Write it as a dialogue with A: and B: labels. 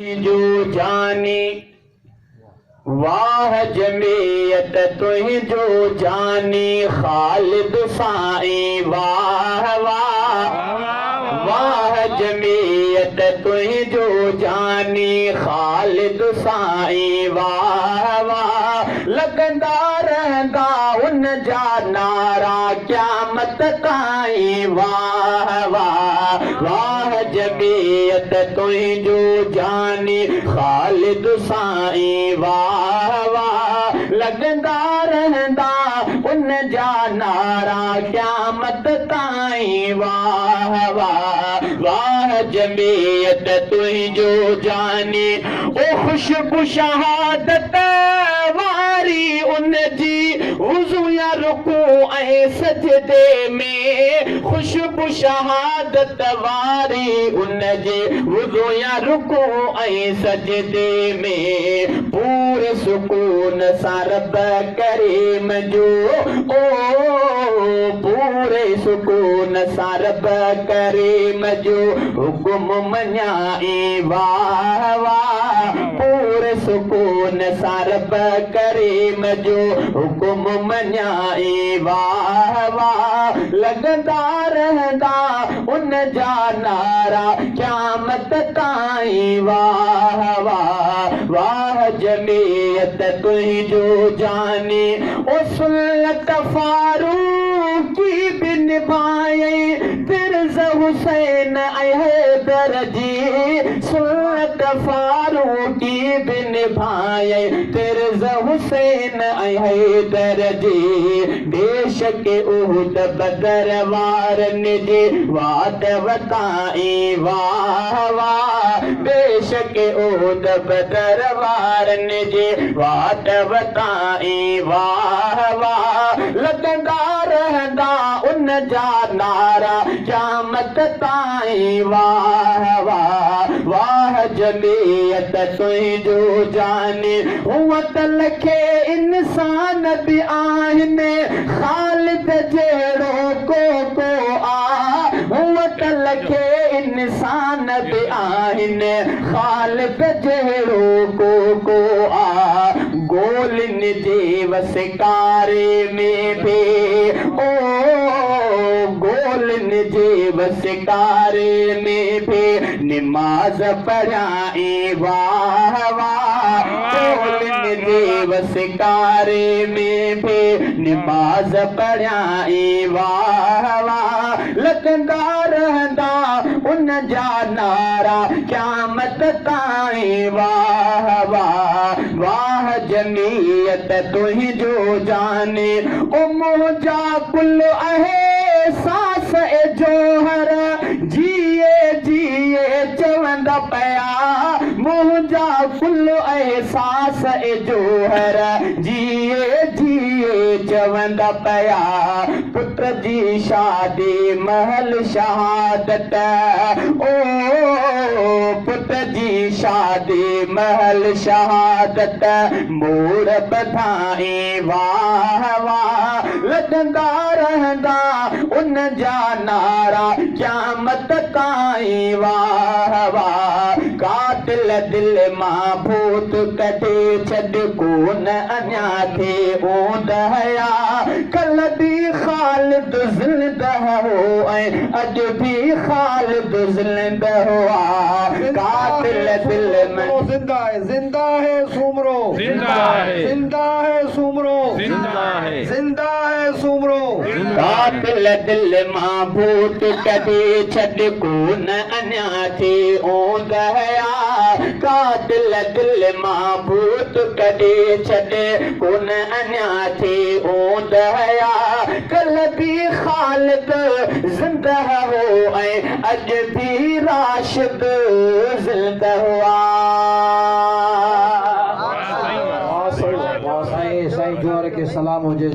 A: जो जानी वाह जमीयत तुझो जानी खालिद साईं वाह वाह वाह जमीयत तुझो जानी खालिद साईं वाह वाह लगंदा रहंदा उन जा नारा क़यामत ताईं वाह वाह वाह जमीयत तुझो जानी खालिद साईं वाह वाह लगंदा रहंदा उन जा नारा क़यामत ताईं वाह वाह वाह जमीयत तुझो जानी ओ खुशबू शहादत वारी उन जी वुज़ू या रुकू ऐं सजदे में खुशबू शहादत वारी उन जे वुज़ू या रुकू ऐं सजदे में पूरे सुकून सां रब करीम जो ओ पूरे सुकून सां रब करीम जो हुक्म मञाई वाह वाह पूरे सुकून सां रब करीम जो हुक्म मञाई वाह वाह लगंदा रहंदा उन जा नारा क़यामत ताईं वाह वाह वाह जमीयत तुझो जानी ओ सुन्नत फारूकी भी निभाए तिर्ज़ हुसैन ऐं हैदर जी सुन्नत फारूकी भी निभाए तिर्ज़ हुसैन ऐं हैदर जी देश के उहद बदर वारनि जे वात वताई वाह वाह देश के उहद बदर वारनि जे वात वताई वाह वाह लगंदा रहंदा उन जा नारा क़यामत ताईं वाह वाह वाह जमीयत तुझो जानी हुअ त लखे इंसान बि आहिनि खालिद जहिड़ो को आ हुअ त लखे इंसान बि आहिनि खालिद जहिड़ो को आ गोलिन जे वसकारे में भी ओ गोलिन जे वसकारे में भी निमाज़ पढ़ाई वाह वाह गोलिन जे वसकारे में भी निमाज़ पढ़ाई वाह वाह लगंदा रहंदा उन जा नारा क़यामत ताईं वाह वाह वाह जमीयत तुझो जाने ओ मुंहिंजा कुल आहे सांस ए जोहर जिए जिए चवंदा पिया मुंहिंजा कुल एहसास ए जोहर जिए जिए चवंदा पिया पुत्र जी शादी महल शहादत ओ पुत्र जी शादी महल शहादत मोर बधाई वाह वाह लगंदा रहंदा उन जा नारा क़यामत ताईं वाह वाह कातिल दिल मां भूत कढे छॾ कोन अञा थे ओंद हया कल बि खालिद ज़िंदा हो ऐं अॼु बि खालिद ज़िंदा हुआ कातिल दिल में
B: जिंदा है सुमरो
C: जिंदा है
B: जिंदा है सुमरो
C: जिंदा है
B: जिंदा है सुमरो
A: कातिल दिल मां भूत कढे छॾ कोन अञा थे ओंद हया कातिल दिल मां भूत कढे छॾ कोन अञा थे ओंद हया कल बि खालिद ज़िंदा हो ऐं अॼु बि राशिद ज़िंदा हुआ
B: साईं जोहर के सलाम हुजे